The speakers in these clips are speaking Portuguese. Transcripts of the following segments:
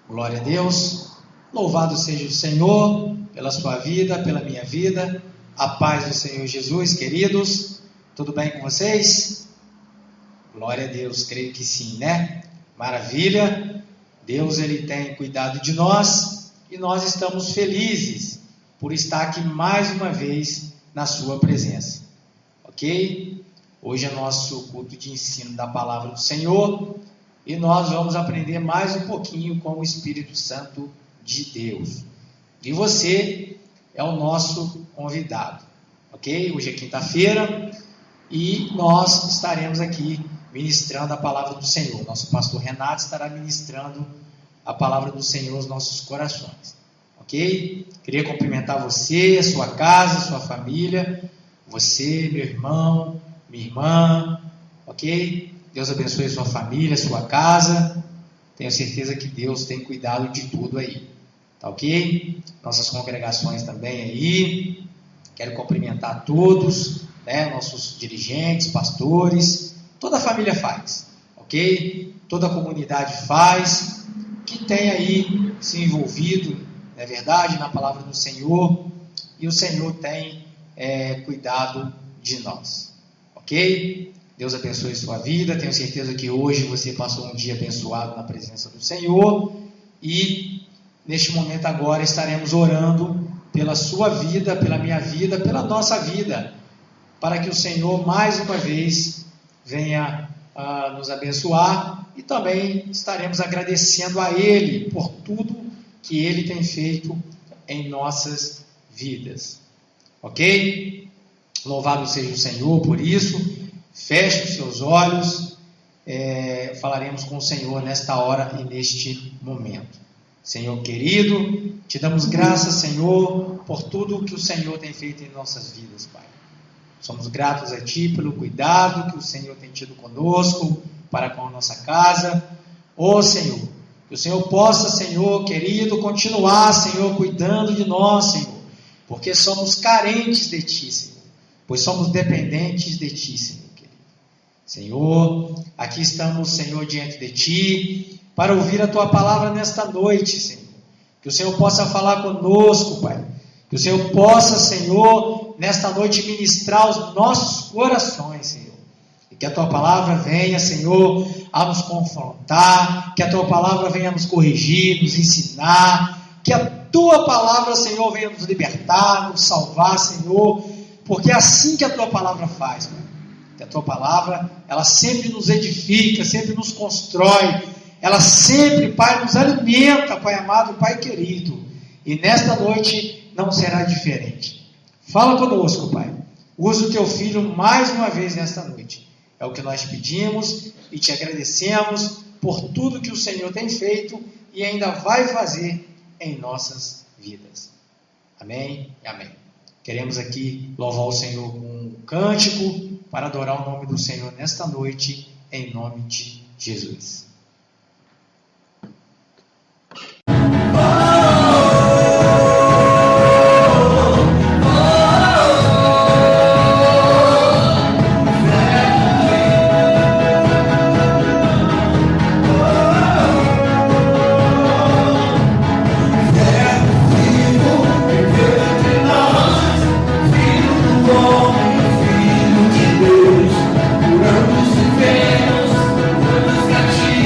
Glória a Deus. Louvado seja o Senhor pela sua vida, pela minha vida. A paz do Senhor Jesus, queridos. Tudo bem com vocês? Glória a Deus, creio que sim, né? Maravilha. Deus, Ele tem cuidado de nós e nós estamos felizes por estar aqui mais uma vez na sua presença. Ok? Hoje é nosso culto de ensino da palavra do Senhor e nós vamos aprender mais um pouquinho com o Espírito Santo de Deus. E você é o nosso convidado, ok? Hoje é quinta-feira e nós estaremos aqui ministrando a palavra do Senhor. Nosso pastor Renato estará ministrando a palavra do Senhor aos nossos corações, ok? Queria cumprimentar você, a sua casa, a sua família, você, meu irmão, minha irmã, ok? Deus abençoe a sua família, a sua casa. Tenho certeza que Deus tem cuidado de tudo aí, tá ok? Nossas congregações também aí. Quero cumprimentar todos, né? Nossos dirigentes, pastores, toda a família faz, ok? Toda a comunidade faz, que tem aí se envolvido, não é verdade, na palavra do Senhor, e o Senhor tem cuidado de nós, ok? Deus abençoe sua vida. Tenho certeza que hoje você passou um dia abençoado na presença do Senhor e neste momento agora estaremos orando pela sua vida, pela minha vida, pela nossa vida, para que o Senhor mais uma vez venha nos abençoar e também estaremos agradecendo a Ele por tudo que Ele tem feito em nossas vidas, ok? Louvado seja o Senhor por isso. Feche os seus olhos, falaremos com o Senhor nesta hora e neste momento. Senhor querido, te damos graças, Senhor, por tudo que o Senhor tem feito em nossas vidas, Pai. Somos gratos a Ti pelo cuidado que o Senhor tem tido conosco, para com a nossa casa. Ó Senhor, que o Senhor possa, Senhor querido, continuar, Senhor, cuidando de nós, Senhor, porque somos carentes de Ti, Senhor, pois somos dependentes de Ti, Senhor. Senhor, aqui estamos, Senhor, diante de Ti, para ouvir a Tua palavra nesta noite, Senhor. Que o Senhor possa falar conosco, Pai. Que o Senhor possa, Senhor, nesta noite ministrar os nossos corações, Senhor. E que a Tua palavra venha, Senhor, a nos confrontar, que a Tua palavra venha a nos corrigir, nos ensinar, que a Tua palavra, Senhor, venha nos libertar, nos salvar, Senhor, porque é assim que a Tua palavra faz, Pai. Que a Tua palavra, ela sempre nos edifica, sempre nos constrói, ela sempre, Pai, nos alimenta, Pai amado, Pai querido, e nesta noite não será diferente. Fala conosco, Pai, usa o Teu Filho mais uma vez nesta noite, é o que nós pedimos e Te agradecemos por tudo que o Senhor tem feito e ainda vai fazer em nossas vidas. Amém e amém. Queremos aqui louvar o Senhor com um cântico, para adorar o nome do Senhor nesta noite, em nome de Jesus. Cativos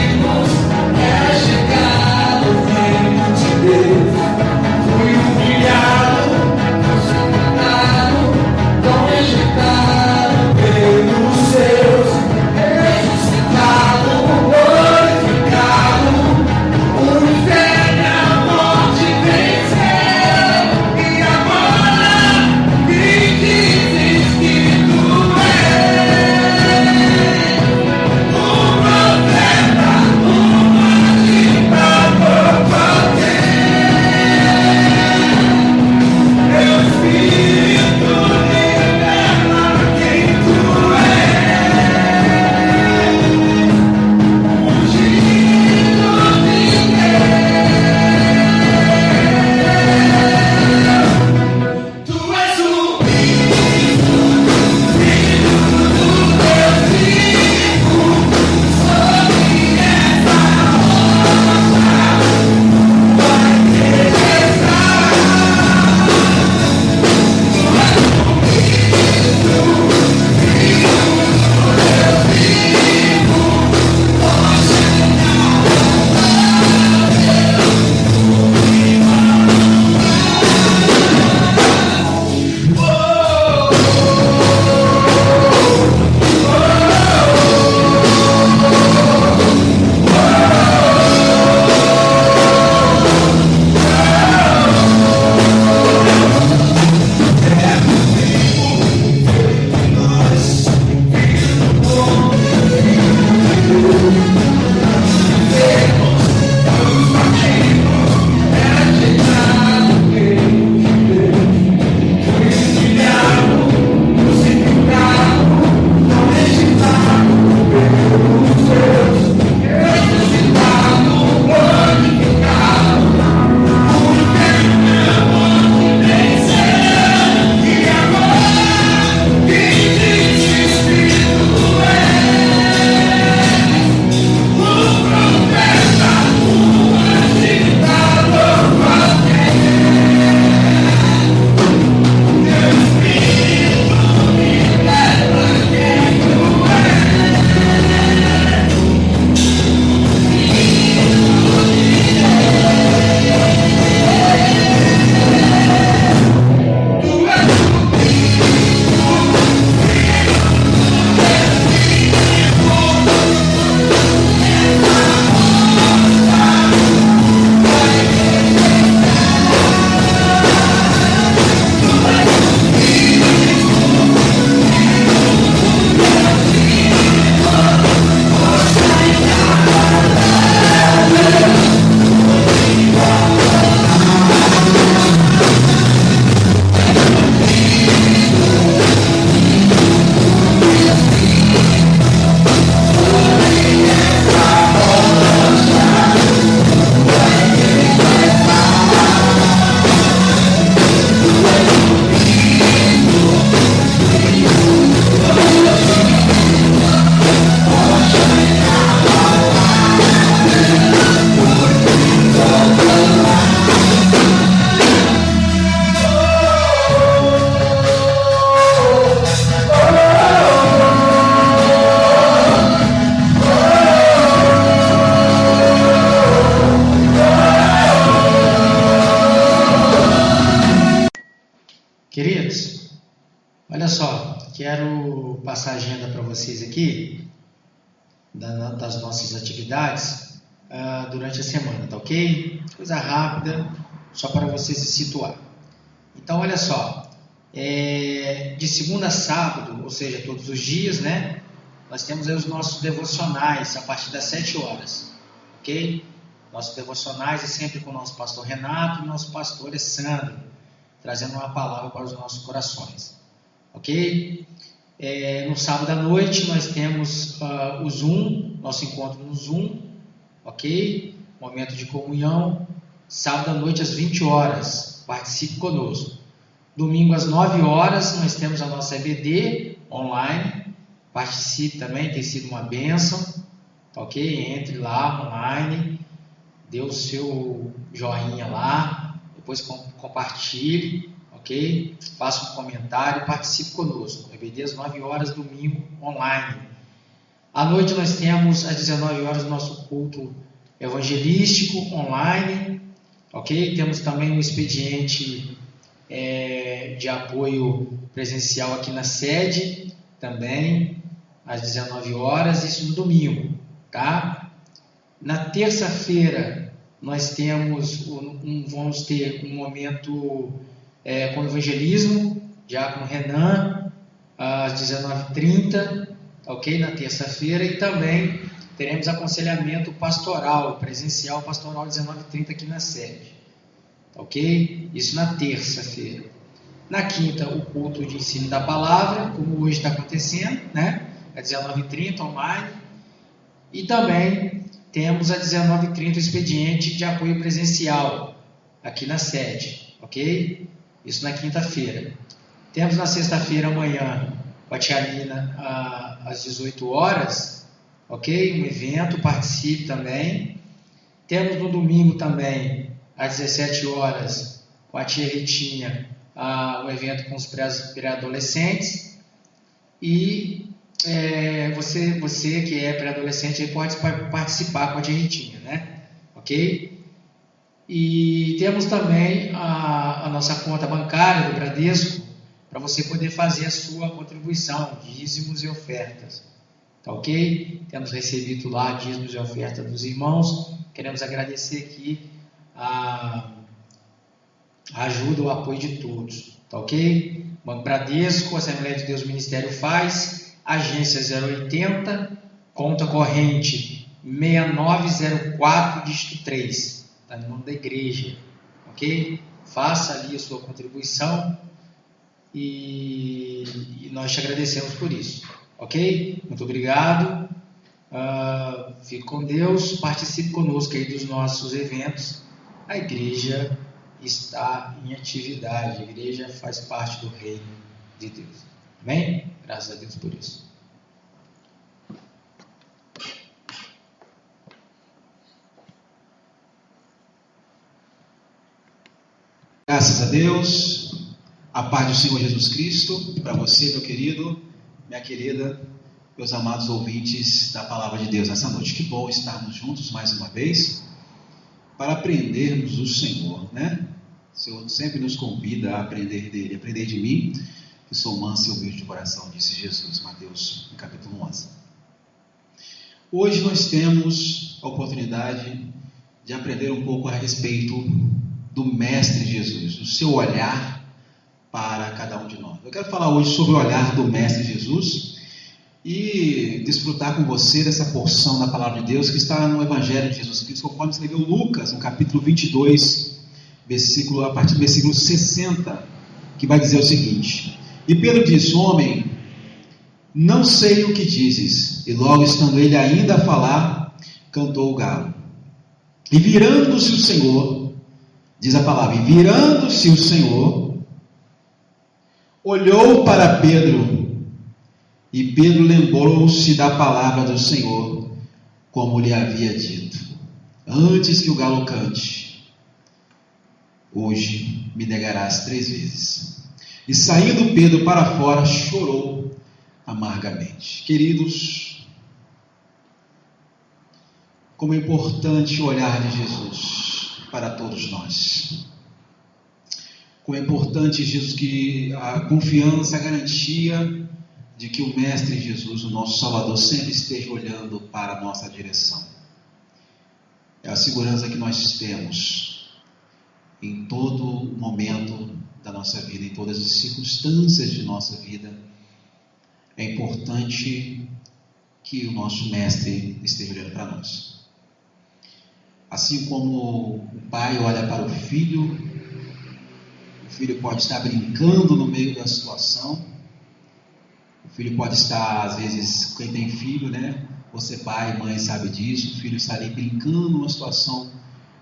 quero passar a agenda para vocês aqui, das nossas atividades, durante a semana, tá ok? Coisa rápida, só para você se situar. Então, olha só, de segunda a sábado, ou seja, todos os dias, né? Nós temos aí os nossos devocionais a partir das 7 horas, ok? Nossos devocionais é sempre com o nosso pastor Renato e o nosso pastor Alessandro, trazendo uma palavra para os nossos corações, ok? No sábado à noite nós temos o Zoom, nosso encontro no Zoom, ok? Momento de comunhão, sábado à noite às 20 horas, participe conosco. Domingo às 9 horas nós temos a nossa EBD online, participe também, tem sido uma bênção, ok? Entre lá online, dê o seu joinha lá, depois compartilhe, ok? Faça um comentário, participe conosco. EBD às 9 horas, domingo, online. À noite nós temos às 19 horas o nosso culto evangelístico online, ok? Temos também um expediente de apoio presencial aqui na sede, também às 19 horas, isso no domingo, tá? Na terça-feira nós vamos ter um momento com evangelismo, diácono Renan, às 19h30, ok? Na terça-feira, e também teremos aconselhamento pastoral, presencial pastoral, às 19h30 aqui na sede, ok? Isso na terça-feira. Na quinta, o culto de ensino da palavra, como hoje está acontecendo, né? Às 19h30 online. E também temos às 19h30 o expediente de apoio presencial aqui na sede, ok? Isso na quinta-feira. Temos na sexta-feira amanhã com a tia Lina às 18 horas, ok? Um evento, participe também. Temos no domingo também às 17 horas com a tia Ritinha um evento com os pré-adolescentes. E você que é pré-adolescente aí pode participar com a tia Ritinha, né? Ok? E temos também a nossa conta bancária do Bradesco, para você poder fazer a sua contribuição, dízimos e ofertas, tá ok? Temos recebido lá dízimos e ofertas dos irmãos, queremos agradecer aqui a ajuda, o apoio de todos, tá ok? Banco Bradesco, Assembleia de Deus Ministério Faz, agência 080, conta corrente 6904, dígito 3, está no nome da igreja, ok? Faça ali a sua contribuição e nós te agradecemos por isso, ok? Muito obrigado, fique com Deus, participe conosco aí dos nossos eventos. A igreja está em atividade, a igreja faz parte do reino de Deus, amém? Graças a Deus por isso. Graças a Deus, a paz do Senhor Jesus Cristo, para você, meu querido, minha querida, meus amados ouvintes da Palavra de Deus nessa noite. Que bom estarmos juntos mais uma vez, para aprendermos do Senhor, né? O Senhor sempre nos convida a aprender dele, aprender de mim, que sou manso e humilde de coração, disse Jesus, Mateus, no capítulo 11. Hoje nós temos a oportunidade de aprender um pouco a respeito do Mestre Jesus, do seu olhar para cada um de nós. Eu quero falar hoje sobre o olhar do Mestre Jesus e desfrutar com você dessa porção da Palavra de Deus que está no Evangelho de Jesus Cristo, conforme escreveu Lucas, no capítulo 22, a partir do versículo 60, que vai dizer o seguinte: E Pedro disse: Homem, não sei o que dizes. E logo estando ele ainda a falar, cantou o galo. E virando-se o Senhor, diz a palavra, e virando-se o Senhor, olhou para Pedro, e Pedro lembrou-se da palavra do Senhor, como lhe havia dito: Antes que o galo cante, hoje me negarás 3 vezes. E saindo Pedro para fora, chorou amargamente. Queridos, como é importante o olhar de Jesus para todos nós. Como é importante, Jesus, que a confiança, a garantia de que o Mestre Jesus, o nosso Salvador, sempre esteja olhando para a nossa direção. É a segurança que nós temos em todo momento da nossa vida, em todas as circunstâncias de nossa vida. É importante que o nosso Mestre esteja olhando para nós. Assim como o pai olha para o filho pode estar brincando no meio da situação. O filho pode estar, às vezes, quem tem filho, né? Você, pai, mãe, sabe disso. O filho está ali brincando numa situação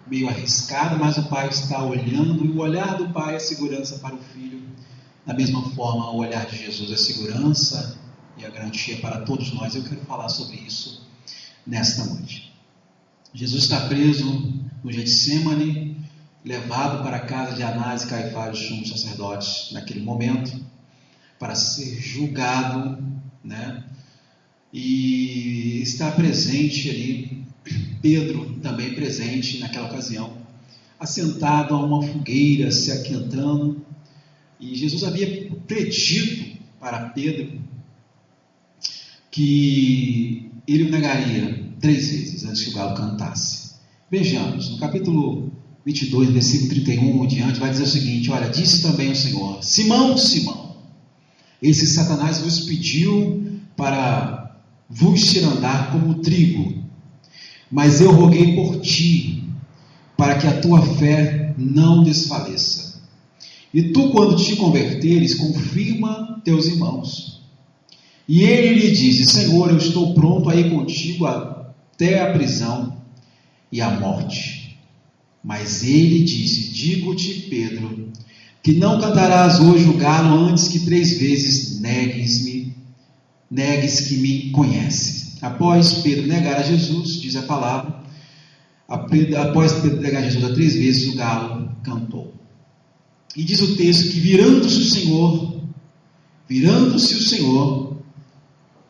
meio arriscada, mas o pai está olhando, e o olhar do pai é segurança para o filho. Da mesma forma, o olhar de Jesus é segurança e a garantia para todos nós. Eu quero falar sobre isso nesta noite. Jesus está preso no Getsemane, levado para a casa de Anás e Caifás, os sumos sacerdotes, naquele momento, para ser julgado, né? E está presente ali, Pedro também presente naquela ocasião, assentado a uma fogueira, se aquentando, e Jesus havia predito para Pedro que ele o negaria 3 vezes antes que o galo cantasse. Vejamos, no capítulo 22, versículo 31 em diante, vai dizer o seguinte: olha, disse também o Senhor: Simão, Simão, esse Satanás vos pediu para vos cirandar como trigo, mas eu roguei por ti, para que a tua fé não desfaleça. E tu, quando te converteres, confirma teus irmãos. E ele lhe disse: Senhor, eu estou pronto a ir contigo até a prisão e a morte. Mas ele disse: digo-te, Pedro, que não cantarás hoje o galo antes que 3 vezes negues que me conheces. Após Pedro negar a Jesus, diz a palavra, após Pedro negar a Jesus 3 vezes, o galo cantou. E diz o texto que virando-se o Senhor,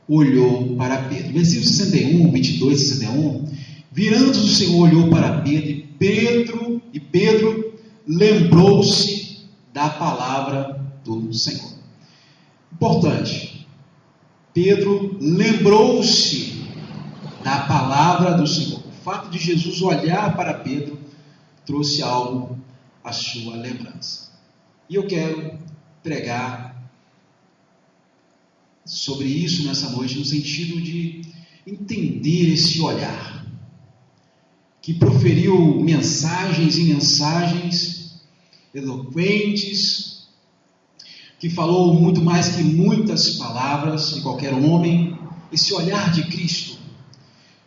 olhou para Pedro. Versículo 61, 22, 61, virando-se o Senhor, olhou para Pedro, e Pedro lembrou-se da palavra do Senhor. Importante, Pedro lembrou-se da palavra do Senhor. O fato de Jesus olhar para Pedro trouxe algo à sua lembrança. E eu quero pregar sobre isso nessa noite, no sentido de entender esse olhar, que proferiu mensagens e mensagens eloquentes, que falou muito mais que muitas palavras de qualquer homem. Esse olhar de Cristo.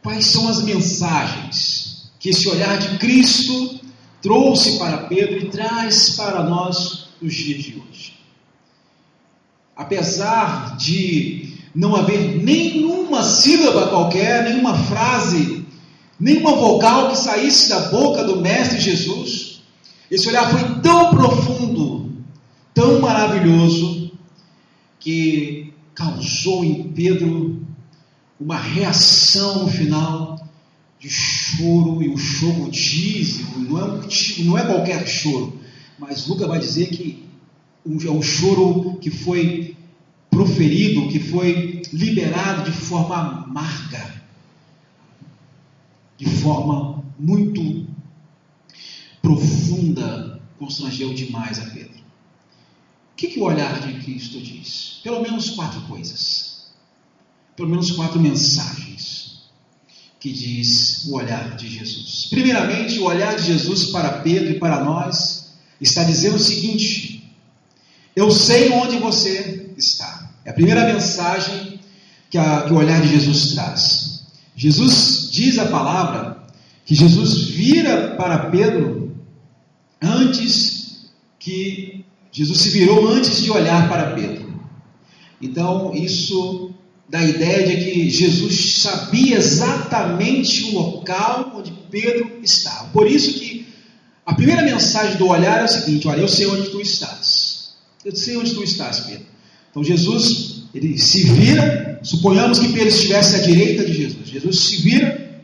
Quais são as mensagens que esse olhar de Cristo trouxe para Pedro e traz para nós nos dias de hoje? Apesar de não haver nenhuma sílaba qualquer, nenhuma frase, nenhuma vogal que saísse da boca do Mestre Jesus, esse olhar foi tão profundo, tão maravilhoso, que causou em Pedro uma reação no final de choro. E o choro diz, não é qualquer choro, mas Lucas vai dizer que é um choro que foi proferido, que foi liberado de forma amarga, de forma muito profunda, constrangeu demais a Pedro. O que o olhar de Cristo diz? Pelo menos 4 coisas, pelo menos 4 mensagens que diz o olhar de Jesus. Primeiramente, o olhar de Jesus para Pedro e para nós está dizendo o seguinte: eu sei onde você está. É a primeira mensagem que o olhar de Jesus traz. Jesus diz a palavra que Jesus vira para Pedro Jesus se virou antes de olhar para Pedro. Então isso dá a ideia de que Jesus sabia exatamente o local onde Pedro estava. Por isso que a primeira mensagem do olhar é o seguinte: olha, eu sei onde tu estás. Eu sei onde tu estás, Pedro. Então Jesus, ele se vira, suponhamos que Pedro estivesse à direita de Jesus. Jesus se vira,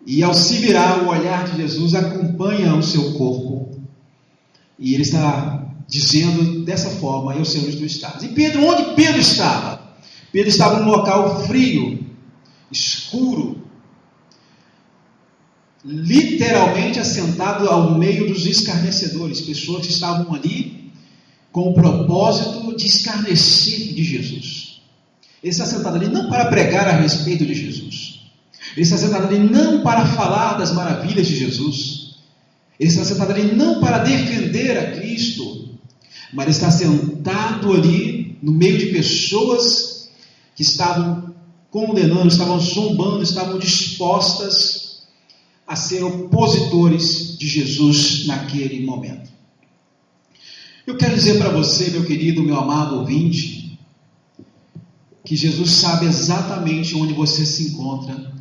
e ao se virar, o olhar de Jesus acompanha o seu corpo, e ele está dizendo dessa forma: eu sei onde tu estás. E Pedro, onde Pedro estava? Pedro estava num local frio, escuro, literalmente assentado ao meio dos escarnecedores, pessoas que estavam ali com o propósito de escarnecer de Jesus. Ele está sentado ali não para pregar a respeito de Jesus, ele está sentado ali não para falar das maravilhas de Jesus, ele está sentado ali não para defender a Cristo, mas está sentado ali no meio de pessoas que estavam condenando, estavam zombando, estavam dispostas a ser opositores de Jesus naquele momento. Eu quero dizer para você, meu querido, meu amado ouvinte, que Jesus sabe exatamente onde você se encontra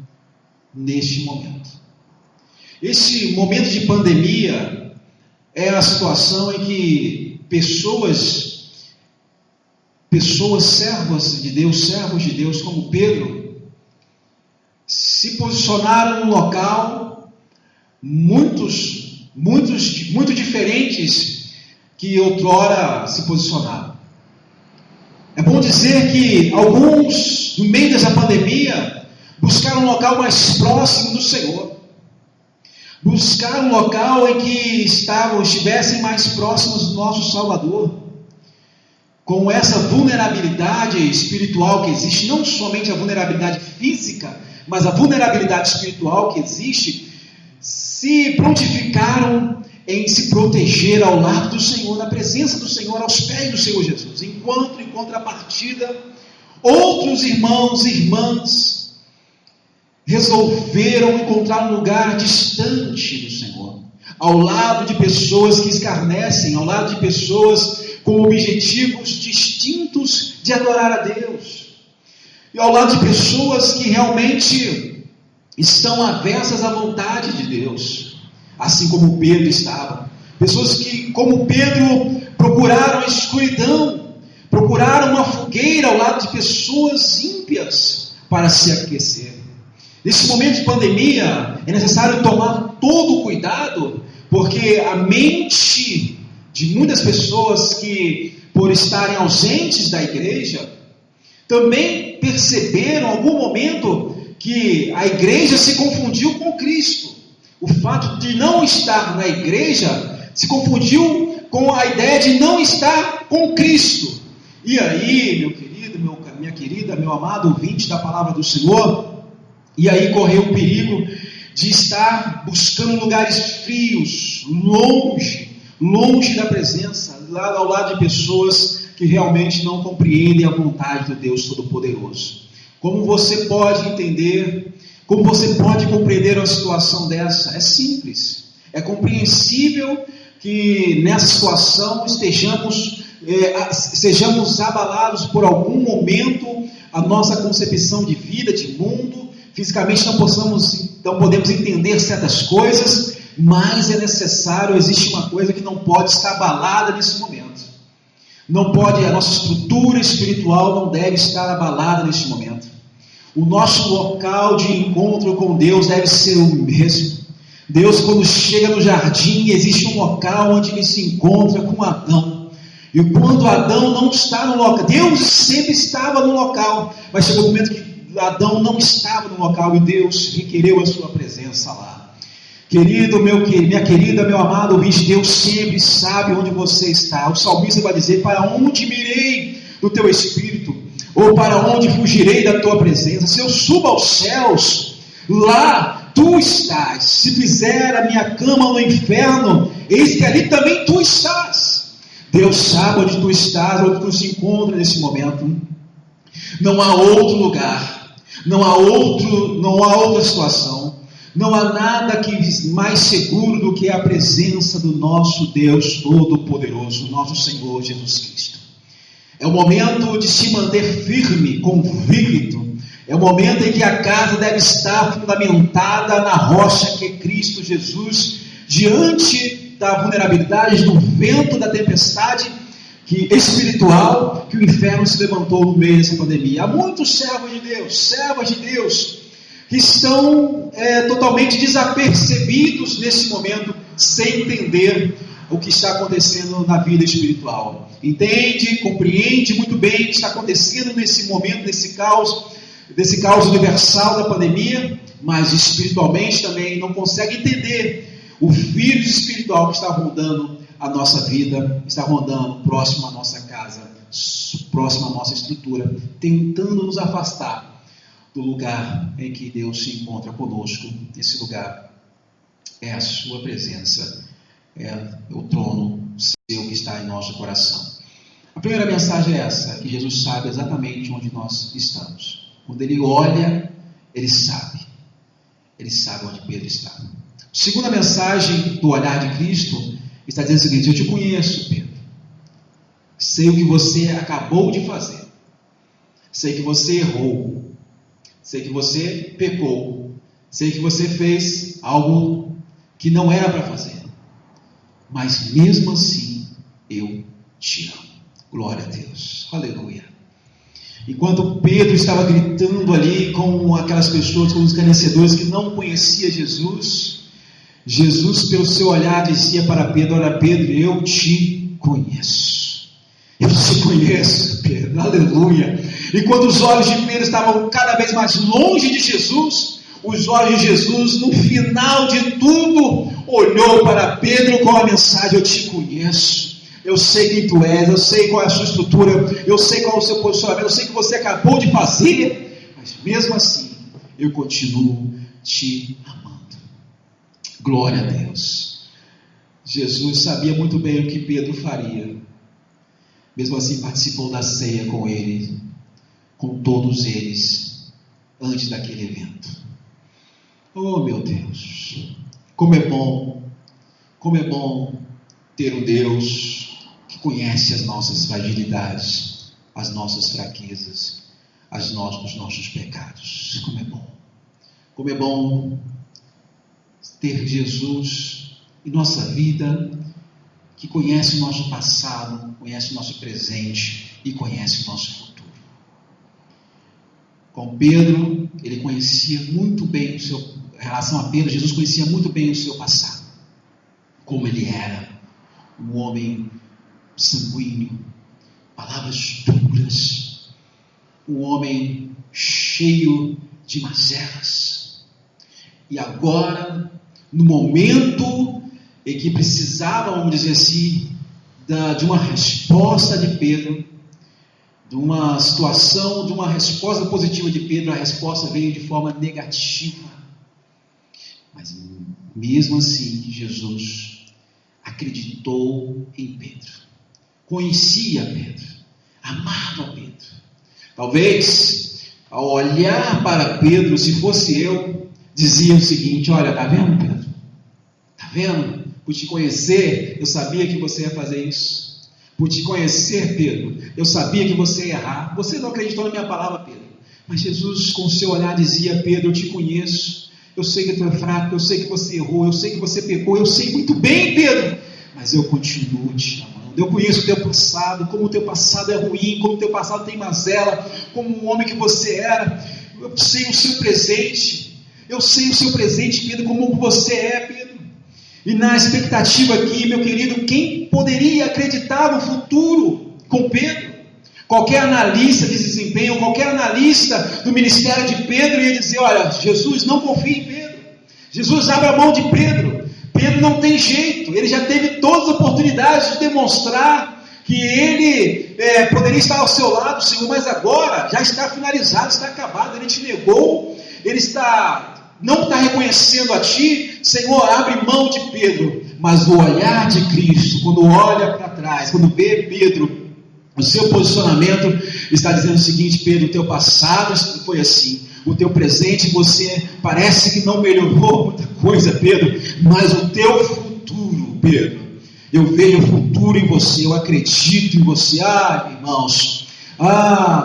neste momento. Esse momento de pandemia é a situação em que pessoas servos de Deus como Pedro, se posicionaram num local muito diferentes que outrora se posicionaram. É bom dizer que alguns, no meio dessa pandemia, buscaram um local mais próximo do Senhor. Buscaram um local em que estivessem mais próximos do nosso Salvador. Com essa vulnerabilidade espiritual que existe, não somente a vulnerabilidade física, mas a vulnerabilidade espiritual que existe, se prontificaram em se proteger ao lado do Senhor, na presença do Senhor, aos pés do Senhor Jesus. Enquanto, em contrapartida, outros irmãos e irmãs resolveram encontrar um lugar distante do Senhor, ao lado de pessoas que escarnecem, ao lado de pessoas com objetivos distintos de adorar a Deus, e ao lado de pessoas que realmente estão avessas à vontade de Deus, assim como Pedro estava. Pessoas que, como Pedro, procuraram a escuridão, procuraram uma fogueira ao lado de pessoas ímpias para se aquecer. Nesse momento de pandemia, é necessário tomar todo o cuidado, porque a mente de muitas pessoas que, por estarem ausentes da igreja, também perceberam em algum momento que a igreja se confundiu com Cristo. O fato de não estar na igreja se confundiu com a ideia de não estar com Cristo. E aí, meu querido, minha querida, meu amado ouvinte da palavra do Senhor, e aí correu o perigo de estar buscando lugares frios, longe da presença, lá ao lado de pessoas que realmente não compreendem a vontade do Deus Todo-Poderoso. Como você pode entender, como você pode compreender uma situação dessa? É simples, é compreensível que nessa situação sejamos abalados por algum momento a nossa concepção de vida, de mundo. Fisicamente não podemos entender certas coisas, mas é necessário, existe uma coisa que não pode estar abalada nesse momento. Não pode, a nossa estrutura espiritual não deve estar abalada nesse momento. O nosso local de encontro com Deus deve ser o mesmo. Deus, quando chega no jardim, existe um local onde ele se encontra com Adão. E quando Adão não está no local, Deus sempre estava no local, mas chegou o momento que Adão não estava no local e Deus requereu a sua presença lá. Querido, minha querida, meu amado ouvinte, Deus sempre sabe onde você está. O salmista vai dizer: para onde mirei do teu espírito? Ou para onde fugirei da tua presença? Se eu subo aos céus, lá tu estás. Se fizer a minha cama no inferno, eis que ali também tu estás. Deus sabe onde tu estás, onde tu se encontra nesse momento. Não há outro lugar, não há outra situação, não há nada que mais seguro do que a presença do nosso Deus Todo-Poderoso, nosso Senhor Jesus Cristo. É o momento de se manter firme, convicto. É o momento em que a casa deve estar fundamentada na rocha que é Cristo Jesus, diante da vulnerabilidade, do vento, da tempestade espiritual que o inferno se levantou no meio dessa pandemia. Há muitos servas de Deus, que estão totalmente desapercebidos nesse momento, sem entender o que está acontecendo na vida espiritual. Entende, compreende muito bem o que está acontecendo nesse momento, desse caos universal da pandemia, mas espiritualmente também não consegue entender o vírus espiritual que está rondando a nossa vida, está rondando próximo à nossa casa, próximo à nossa estrutura, tentando nos afastar do lugar em que Deus se encontra conosco. Esse lugar é a sua presença, é o trono seu que está em nosso coração. A primeira mensagem é essa, que Jesus sabe exatamente onde nós estamos. Quando Ele olha, Ele sabe onde Pedro está. A segunda mensagem do olhar de Cristo está dizendo o seguinte: eu te conheço, Pedro. Sei o que você acabou de fazer. Sei que você errou. Sei que você pecou. Sei que você fez algo que não era para fazer. Mas mesmo assim, eu te amo. Glória a Deus. Aleluia. Enquanto Pedro estava gritando ali com aquelas pessoas, com os escarnecedores que não conheciam Jesus, pelo seu olhar, dizia para Pedro: olha, Pedro, eu te conheço. Eu te conheço, Pedro. Aleluia. E quando os olhos de Pedro estavam cada vez mais longe de Jesus, os olhos de Jesus, no final de tudo, olhou para Pedro com a mensagem: eu te conheço. Eu sei quem tu és, eu sei qual é a sua estrutura, eu sei qual é o seu posicionamento, eu sei o que você acabou de fazer, mas mesmo assim, eu continuo te amando. Glória a Deus. Jesus sabia muito bem o que Pedro faria. Mesmo assim, participou da ceia com ele, com todos eles, antes daquele evento. Oh, meu Deus, como é bom ter um Deus que conhece as nossas fragilidades, as nossas fraquezas, os nossos pecados. Como é bom ter Jesus em nossa vida, que conhece o nosso passado, conhece o nosso presente e conhece o nosso futuro. Com Pedro, ele conhecia muito bem em relação a Pedro, Jesus conhecia muito bem o seu passado, como ele era, um homem sanguíneo, palavras duras, um homem cheio de mazelas. E agora, no momento em que precisava, vamos dizer assim, de uma resposta de Pedro, de uma situação, de uma resposta positiva de Pedro, a resposta veio de forma negativa. Mas mesmo assim, Jesus acreditou em Pedro, conhecia Pedro, amava Pedro. Talvez, ao olhar para Pedro, se fosse eu, dizia o seguinte: olha, está vendo, Pedro? Está vendo? Por te conhecer, eu sabia que você ia fazer isso. Por te conhecer, Pedro, eu sabia que você ia errar. Você não acreditou na minha palavra, Pedro. Mas Jesus, com o seu olhar, dizia: Pedro, eu te conheço. Eu sei que tu é fraco, eu sei que você errou, eu sei que você pecou, eu sei muito bem, Pedro, mas eu continuo te amando. Eu conheço o teu passado, como o teu passado é ruim, como o teu passado tem mazela, como um homem que você era. Eu sei o seu presente, Pedro, como você é, Pedro. E na expectativa aqui, meu querido, quem poderia acreditar no futuro com Pedro? Qualquer analista de desempenho, qualquer analista do ministério de Pedro ia dizer: olha, Jesus não confia em Pedro, Jesus abre a mão de Pedro, Pedro não tem jeito, ele já teve todas as oportunidades de demonstrar que ele poderia estar ao seu lado, Senhor, mas agora já está finalizado, está acabado, ele te negou, ele não está reconhecendo a ti, Senhor, abre mão de Pedro. Mas o olhar de Cristo, quando olha para trás, quando vê Pedro, o seu posicionamento está dizendo o seguinte: Pedro, o teu passado foi assim, o teu presente você parece que não melhorou muita coisa, Pedro, mas o teu futuro, Pedro, eu vejo o futuro em você, eu acredito em você. Irmãos,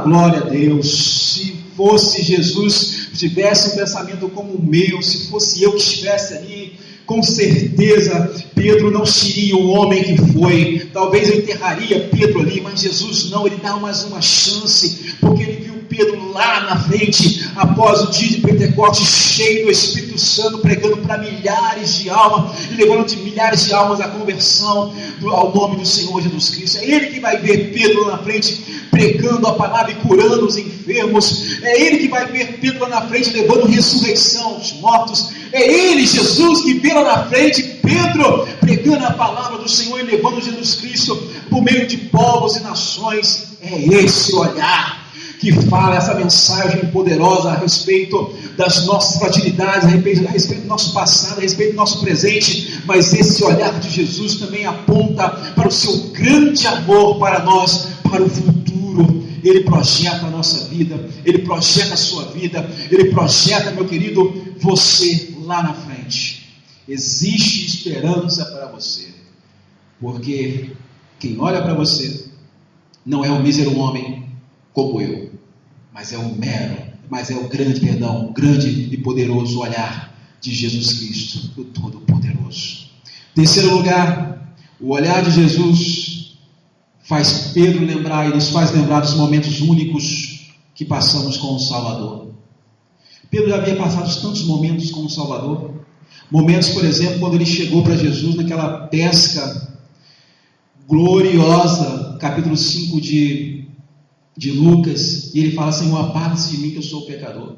glória a Deus. Se fosse Jesus, tivesse um pensamento como o meu, se fosse eu que estivesse ali, com certeza Pedro não seria o homem que foi. Talvez eu enterraria Pedro ali, mas Jesus não, ele dá mais uma chance, porque ele viu Pedro lá na frente, após o dia de Pentecostes, cheio do Espírito Santo, pregando para milhares de almas, e levando de milhares de almas à conversão ao nome do Senhor Jesus Cristo. É Ele que vai ver Pedro lá na frente, pregando a palavra e curando os enfermos. É Ele que vai ver Pedro lá na frente, levando ressurreição aos mortos. É Ele, Jesus, que vê lá na frente Pedro pregando a palavra do Senhor e levando Jesus Cristo por meio de povos e nações. É esse olhar que fala essa mensagem poderosa a respeito das nossas fragilidades, a respeito do nosso passado, a respeito do nosso presente, mas esse olhar de Jesus também aponta para o seu grande amor para nós, para o futuro. Ele projeta a nossa vida, Ele projeta a sua vida, Ele projeta, meu querido, você lá na frente. Existe esperança para você, porque quem olha para você não é um mísero homem como eu, mas é o grande e poderoso olhar de Jesus Cristo, o Todo-Poderoso. Terceiro lugar, o olhar de Jesus faz Pedro lembrar e nos faz lembrar dos momentos únicos que passamos com o Salvador. Pedro já havia passado tantos momentos com o Salvador. Momentos, por exemplo, quando ele chegou para Jesus naquela pesca gloriosa, capítulo 5 de Lucas, e ele fala: Senhor, aparta-se de mim que eu sou pecador.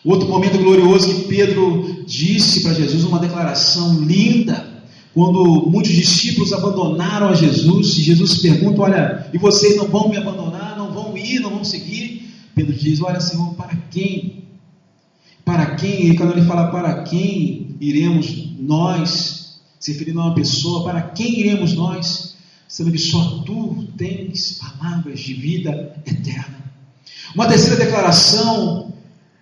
Outro momento glorioso que Pedro disse para Jesus, uma declaração linda, quando muitos discípulos abandonaram a Jesus, e Jesus pergunta: olha, e vocês não vão me abandonar, não vão ir, não vão seguir? Pedro diz: olha, Senhor, para quem? Para quem? E quando ele fala para quem iremos nós, se referindo a uma pessoa, para quem iremos nós? Sendo que só tu tens palavras de vida eterna. Uma terceira declaração,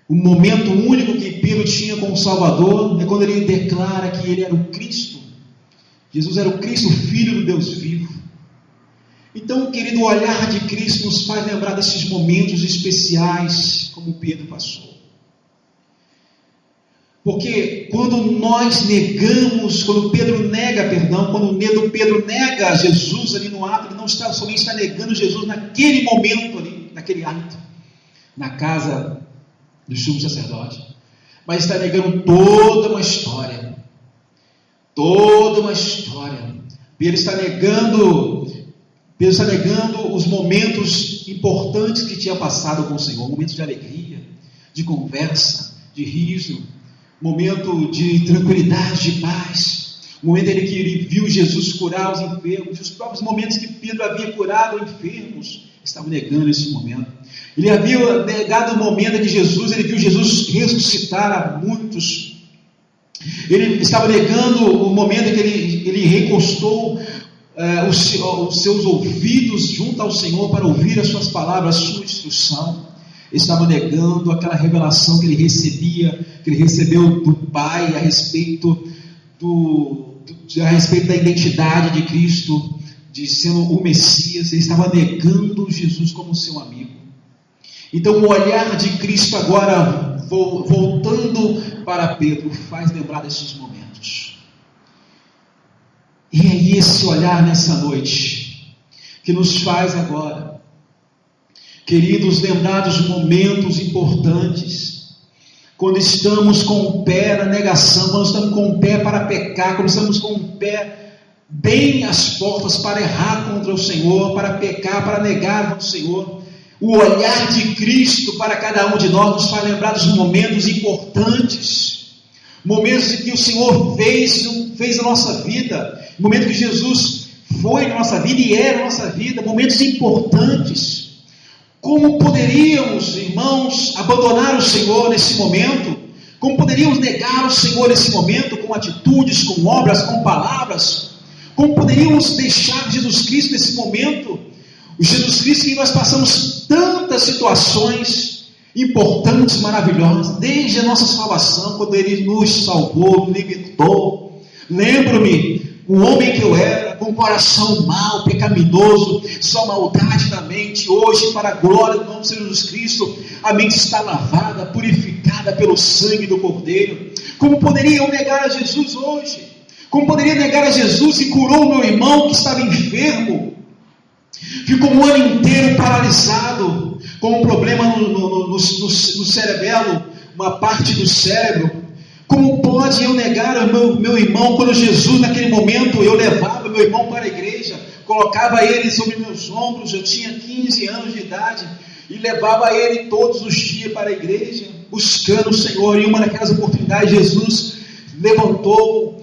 o momento único que Pedro tinha com o Salvador, é quando ele declara que ele era o Cristo. Jesus era o Cristo, o Filho do Deus vivo. Então, querido, o olhar de Cristo nos faz lembrar desses momentos especiais, como Pedro passou. Porque quando nós negamos, quando Pedro nega Jesus ali no ato, ele não está somente está negando Jesus naquele momento ali, naquele ato, na casa do sumo sacerdote, mas está negando toda uma história. Pedro está negando os momentos importantes que tinha passado com o Senhor, momentos de alegria, de conversa, de riso, momento de tranquilidade, de paz, momento em que ele viu Jesus curar os enfermos, os próprios momentos que Pedro havia curado enfermos, estavam negando esse momento. Ele havia negado o momento em que ele viu Jesus ressuscitar a muitos. Ele estava negando o momento em que ele recostou os seus ouvidos junto ao Senhor para ouvir as suas palavras, a sua instrução. Ele estava negando aquela revelação que ele recebeu do Pai a respeito da identidade de Cristo, de sendo o Messias. Ele estava negando Jesus como seu amigo. Então o olhar de Cristo agora, voltando para Pedro, faz lembrar desses momentos. E é esse olhar nessa noite que nos faz agora, queridos, lembrar dos momentos importantes, quando estamos com o pé na negação, quando estamos com o pé para pecar, quando estamos com o pé bem às portas para errar contra o Senhor, para pecar, para negar o Senhor. O olhar de Cristo para cada um de nós nos faz lembrar dos momentos importantes, momentos em que o Senhor fez a nossa vida, momento que Jesus foi na nossa vida e é na nossa vida, momentos importantes. Como poderíamos, irmãos, abandonar o Senhor nesse momento? Como poderíamos negar o Senhor nesse momento, com atitudes, com obras, com palavras? Como poderíamos deixar Jesus Cristo nesse momento? O Jesus Cristo que nós passamos tantas situações importantes, maravilhosas, desde a nossa salvação, quando Ele nos salvou, nos libertou. Lembro-me, o homem que eu era, com o coração mau, pecaminoso, só maldade na mente. Hoje, para a glória do nome de Jesus Cristo, a mente está lavada, purificada pelo sangue do Cordeiro. Como poderia eu negar a Jesus hoje? Como poderia negar a Jesus que curou o meu irmão que estava enfermo? Ficou um ano inteiro paralisado, com um problema no cerebelo, uma parte do cérebro. Como pode eu negar o meu irmão, quando Jesus, naquele momento, eu levava meu irmão para a igreja, colocava ele sobre meus ombros, eu tinha 15 anos de idade, e levava ele todos os dias para a igreja, buscando o Senhor. E uma daquelas oportunidades, Jesus levantou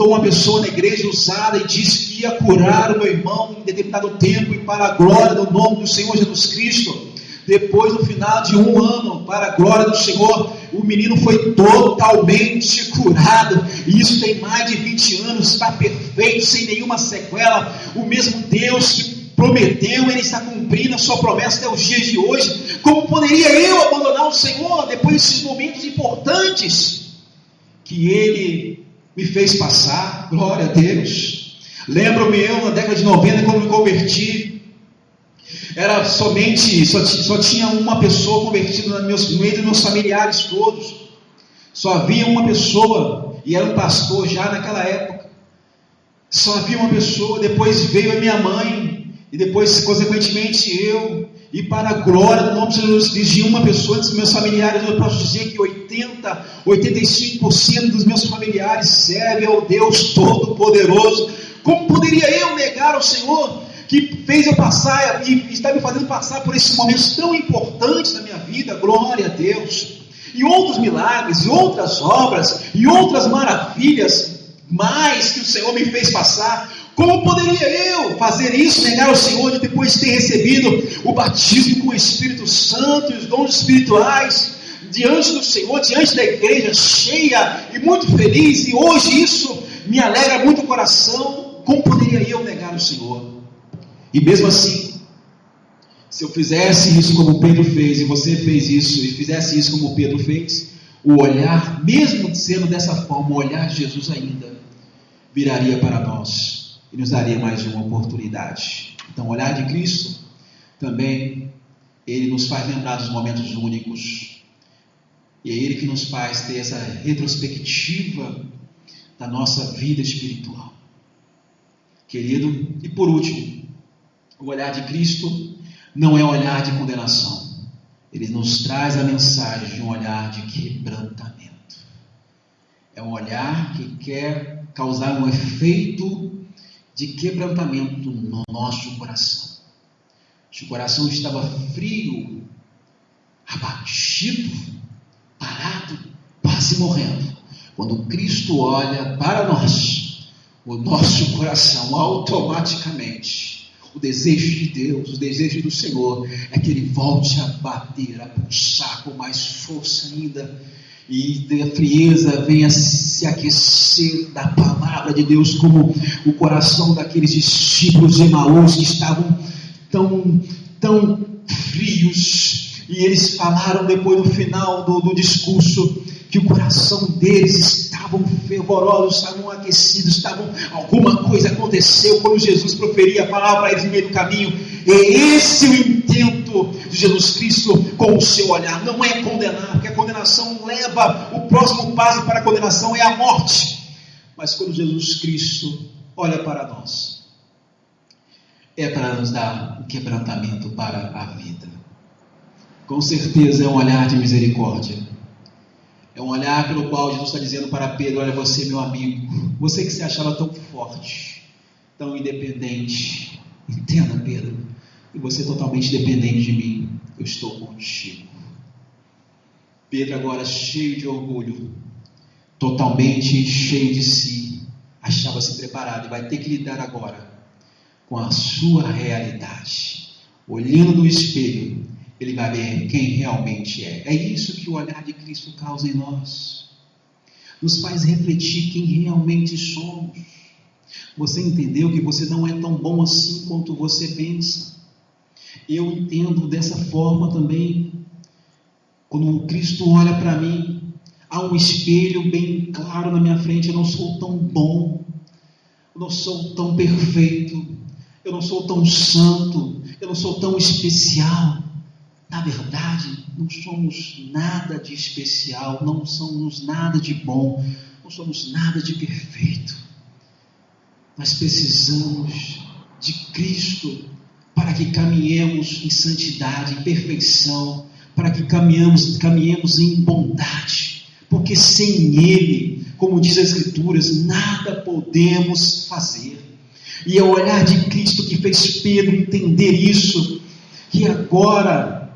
uma pessoa na igreja usada e disse que ia curar o meu irmão em determinado tempo, e para a glória do nome do Senhor Jesus Cristo. Depois, no final de 1 ano, para a glória do Senhor, o menino foi totalmente curado. E isso tem mais de 20 anos, está perfeito, sem nenhuma sequela. O mesmo Deus que prometeu, Ele está cumprindo a sua promessa até os dias de hoje. Como poderia eu abandonar o Senhor depois desses momentos importantes que Ele me fez passar? Glória a Deus. Lembro-me eu, na década de 90, quando me converti, era só tinha uma pessoa convertida no meio dos meus familiares todos. Só havia uma pessoa, e era um pastor já naquela época. Só havia uma pessoa. Depois veio a minha mãe, e depois, consequentemente, eu. E para a glória do nome de Jesus Cristo, de uma pessoa dos meus familiares, eu posso dizer que 85% dos meus familiares servem ao Deus Todo-Poderoso. Como poderia eu negar ao Senhor, que fez eu passar e está me fazendo passar por esses momentos tão importantes na minha vida? Glória a Deus. E outros milagres, e outras obras, e outras maravilhas mais que o Senhor me fez passar. Como poderia eu fazer isso, negar ao Senhor, depois de ter recebido o batismo com o Espírito Santo e os dons espirituais, diante do Senhor, diante da igreja, cheia e muito feliz? E hoje isso me alegra muito o coração. Como poderia eu negar o Senhor? E mesmo assim, se eu fizesse isso como Pedro fez, e você fez isso, e fizesse isso como Pedro fez, o olhar, mesmo sendo dessa forma, o olhar de Jesus ainda viraria para nós e nos daria mais uma oportunidade. Então, o olhar de Cristo também, Ele nos faz lembrar dos momentos únicos, e é Ele que nos faz ter essa retrospectiva da nossa vida espiritual. Querido, e por último, o olhar de Cristo não é um olhar de condenação. Ele nos traz a mensagem de um olhar de quebrantamento. É um olhar que quer causar um efeito de quebrantamento no nosso coração. Se o coração estava frio, abatido, parado, quase morrendo, quando Cristo olha para nós, o nosso coração automaticamente, o desejo de Deus, o desejo do Senhor é que Ele volte a bater, a pulsar com mais força ainda, e a frieza venha se aquecer da palavra de Deus, como o coração daqueles discípulos de Emaús que estavam tão frios, e eles falaram depois no final do discurso que o coração deles estavam fervorosos, estavam aquecidos, alguma coisa aconteceu quando Jesus proferia a palavra para eles no meio do caminho. É esse o intento de Jesus Cristo com o seu olhar, não é condenar, porque a condenação leva, o próximo passo para a condenação é a morte. Mas quando Jesus Cristo olha para nós, é para nos dar um quebrantamento para a vida. Com certeza é um olhar de misericórdia. É um olhar pelo qual Jesus está dizendo para Pedro: olha, você, meu amigo, você que se achava tão forte, tão independente, entenda, Pedro, e você totalmente dependente de mim, eu estou contigo. Pedro agora cheio de orgulho, totalmente cheio de si, achava-se preparado e vai ter que lidar agora com a sua realidade. Olhando no espelho, ele vai ver quem realmente é. É isso que o olhar de Cristo causa em nós. Nos faz refletir quem realmente somos. Você entendeu que você não é tão bom assim quanto você pensa? Eu entendo dessa forma também. Quando Cristo olha para mim, há um espelho bem claro na minha frente. Eu não sou tão bom, eu não sou tão perfeito, eu não sou tão santo, eu não sou tão especial. Na verdade, não somos nada de especial, não somos nada de bom, não somos nada de perfeito. Nós precisamos de Cristo para para que caminhemos em santidade, em perfeição, para que caminhemos em bondade, porque sem Ele, como diz as Escrituras, nada podemos fazer. E é o olhar de Cristo que fez Pedro entender isso, que agora,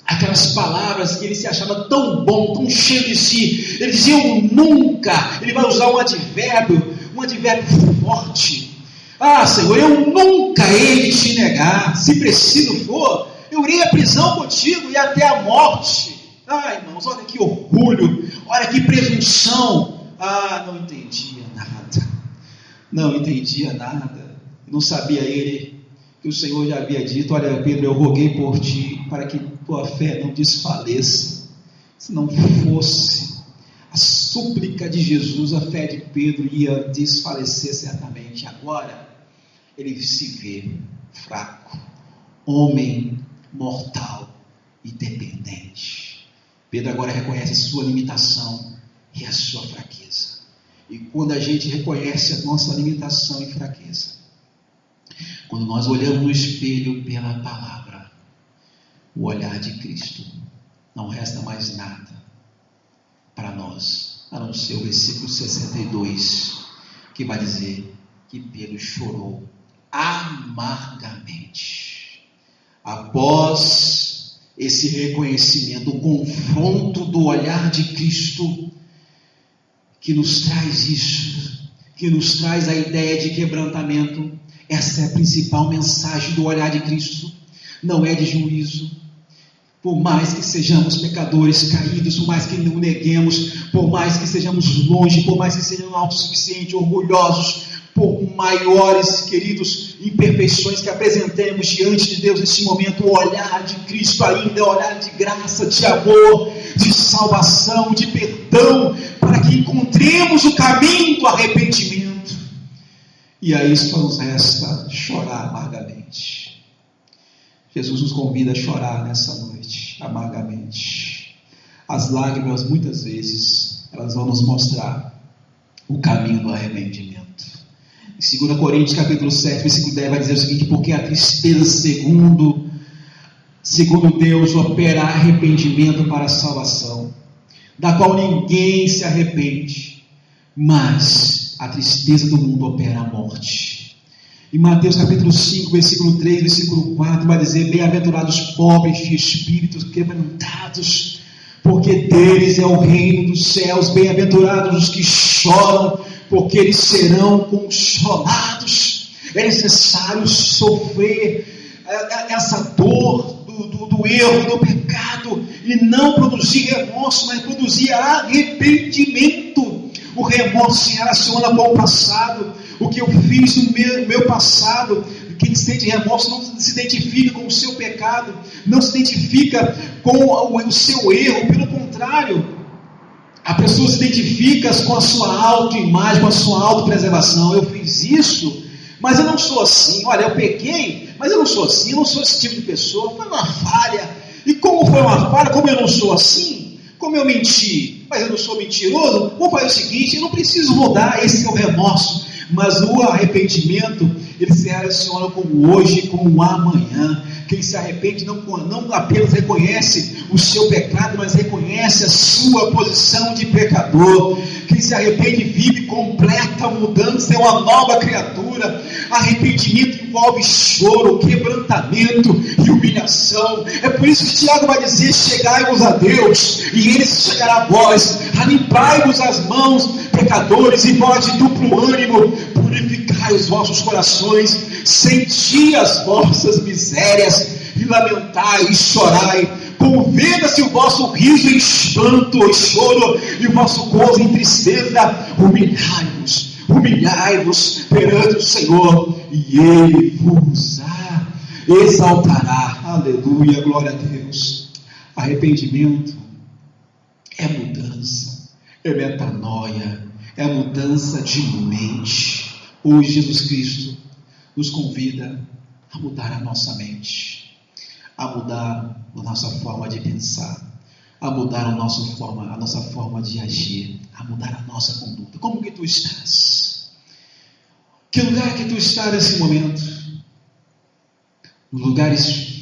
aquelas palavras que ele se achava tão bom, tão cheio de si, ele dizia eu nunca, ele vai usar um advérbio forte. Ah, Senhor, eu nunca hei de te negar, se preciso for, eu irei à prisão contigo e até a morte. Ah, irmãos, olha que orgulho, olha que presunção. Ah, não entendia nada, não sabia ele que o Senhor já havia dito, olha Pedro, eu roguei por ti, para que tua fé não desfaleça. Se não fosse a súplica de Jesus, a fé de Pedro ia desfalecer certamente. Agora, ele se vê fraco, homem mortal e dependente. Pedro agora reconhece sua limitação e a sua fraqueza. E quando a gente reconhece a nossa limitação e fraqueza, quando nós olhamos no espelho pela palavra, o olhar de Cristo, não resta mais nada para nós, a não ser o versículo 62, que vai dizer que Pedro chorou amargamente. Após esse reconhecimento, o confronto do olhar de Cristo, que nos traz isso, que nos traz a ideia de quebrantamento. Essa é a principal mensagem do olhar de Cristo, não é de juízo. Por mais que sejamos pecadores caídos, por mais que não neguemos, por mais que sejamos longe, por mais que sejamos autossuficientes, orgulhosos, por maiores, queridos, imperfeições que apresentemos diante de Deus nesse momento, o olhar de Cristo ainda é um olhar de graça, de amor, de salvação, de perdão, para que encontremos o caminho do arrependimento. E aí só nos resta chorar amargamente. Jesus nos convida a chorar nessa noite, amargamente. As lágrimas, muitas vezes, elas vão nos mostrar o caminho do arrependimento. Em 2 Coríntios, capítulo 7, versículo 10, vai dizer o seguinte: porque a tristeza, segundo Deus, opera arrependimento para a salvação, da qual ninguém se arrepende, mas a tristeza do mundo opera a morte. Em Mateus capítulo 5, versículo 3, versículo 4, vai dizer: bem-aventurados os pobres de espíritos quebrantados, porque deles é o reino dos céus. Bem-aventurados os que choram, porque eles serão consolados. É necessário sofrer essa dor do erro, do pecado, e não produzir remorso, mas produzir arrependimento. O remorso se relaciona com o passado, o que eu fiz no meu passado. Quem sente remorso não se identifica com o seu pecado, não se identifica com o seu erro, pelo contrário, a pessoa se identifica com a sua autoimagem, com a sua autopreservação. Eu fiz isso, mas eu não sou assim. Olha, eu pequei, mas eu não sou assim, eu não sou esse tipo de pessoa. Foi uma falha. E como foi uma falha, como eu não sou assim, como eu menti, mas eu não sou mentiroso, vou fazer o seguinte: eu não preciso mudar. Esse é o remorso. Mas o arrependimento, ele se relaciona com o hoje e com o amanhã. Quem se arrepende não apenas reconhece o seu pecado, mas reconhece a sua posição de pecador. Quem se arrepende vive completa mudança, é uma nova criatura. Arrependimento envolve choro, quebrantamento e humilhação. É por isso que Tiago vai dizer: chegai-vos a Deus, e Ele se chegará a vós. Limpai-vos as mãos, pecadores, e vós de duplo ânimo, purificai os vossos corações, senti as vossas misérias, e lamentai e chorai. Converta-se o vosso riso em espanto e choro, e o vosso gozo em tristeza. Humilhai-vos perante o Senhor, e Ele vos exaltará. Aleluia, glória a Deus. Arrependimento é mudança, é metanoia, é mudança de mente. Hoje Jesus Cristo nos convida a mudar a nossa mente, a mudar a nossa forma de pensar, a mudar a nossa forma de agir, a mudar a nossa conduta. Como que tu estás? Que lugar que tu estás nesse momento? nos lugares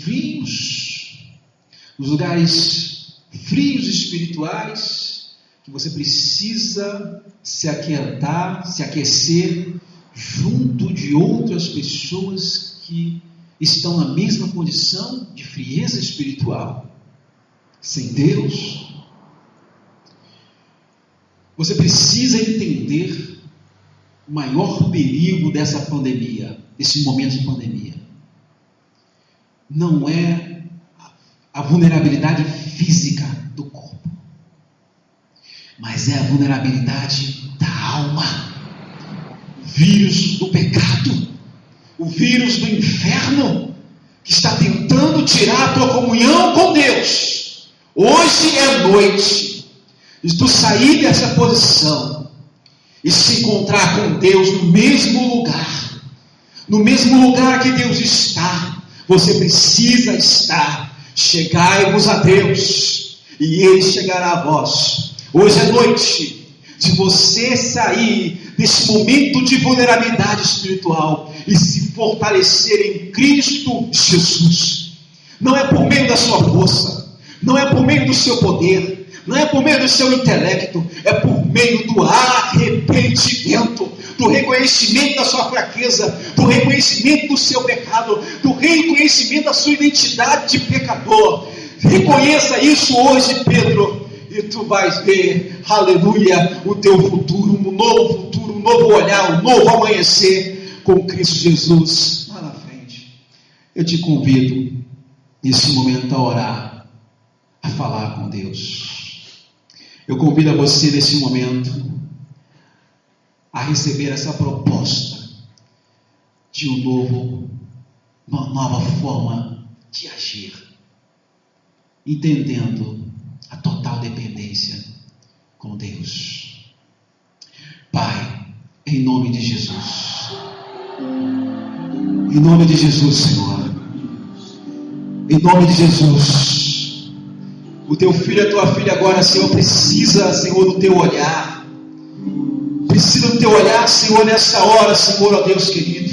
frios espirituais, que você precisa se aquietar, se aquecer junto de outras pessoas que estão na mesma condição de frieza espiritual, sem Deus. Você precisa entender o maior perigo dessa pandemia, desse momento de pandemia. Não é a vulnerabilidade física do corpo, mas é a vulnerabilidade da alma. O vírus do pecado, o vírus do inferno, que está tentando tirar a tua comunhão com Deus. Hoje é noite de tu sair dessa posição e se encontrar com Deus no mesmo lugar que Deus está. Você precisa estar. Chegai-vos a Deus e Ele chegará a vós. Hoje é noite de você sair desse momento de vulnerabilidade espiritual e se fortalecer em Cristo Jesus. Não é por meio da sua força, não é por meio do seu poder, não é por meio do seu intelecto, é por meio do arrependimento, do reconhecimento da sua fraqueza, do reconhecimento do seu pecado, do reconhecimento da sua identidade de pecador. Reconheça isso hoje, Pedro, e tu vais ver, aleluia, o teu futuro, um novo olhar, um novo amanhecer com Cristo Jesus lá na frente. Eu te convido nesse momento a orar, a falar com Deus. Eu convido a você nesse momento a receber essa proposta de uma nova forma de agir, entendendo a total dependência com Deus. Pai, em nome de Jesus, Senhor, em nome de Jesus, o teu filho e a tua filha agora, Senhor, precisa, Senhor, do teu olhar. Precisa do teu olhar, Senhor, nessa hora, Senhor, ó Deus querido,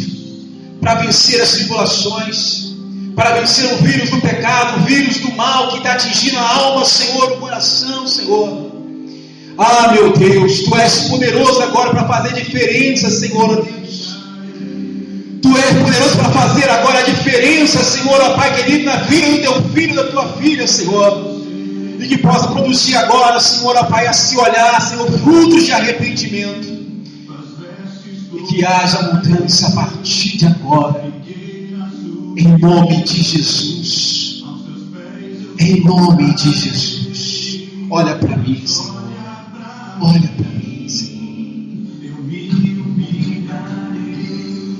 para vencer as tribulações, para vencer o vírus do pecado, o vírus do mal que está atingindo a alma, Senhor, o coração, Senhor. Ah, meu Deus, Tu és poderoso agora para fazer diferença, Senhor, ó Deus. Tu és poderoso para fazer agora a diferença, Senhor, ó Pai querido, na vida do teu filho e da tua filha, Senhor. E que possa produzir agora, Senhor, ó Pai, a se olhar, Senhor, frutos de arrependimento. E que haja mudança a partir de agora. Em nome de Jesus. Em nome de Jesus. Olha para mim, Senhor. Olha para mim, Senhor. Eu me humilharei,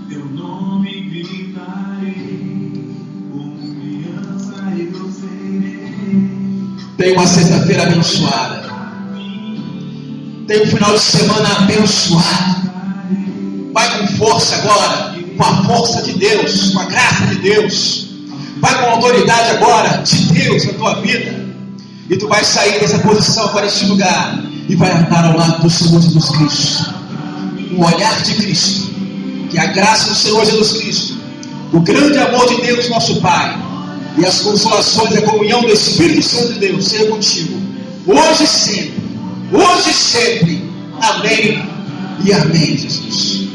teu nome gritarei, como criança eu serei. Tenha uma sexta-feira abençoada. Tenha um final de semana abençoado. Vai com força agora, com a força de Deus, com a graça de Deus. Vai com a autoridade agora de Deus na tua vida. E tu vai sair dessa posição para este lugar e vai andar ao lado do Senhor Jesus Cristo. O olhar de Cristo, que a graça do Senhor Jesus Cristo, o grande amor de Deus nosso Pai e as consolações e a comunhão do Espírito Santo de Deus seja contigo, hoje e sempre. Hoje e sempre. Amém e amém, Jesus.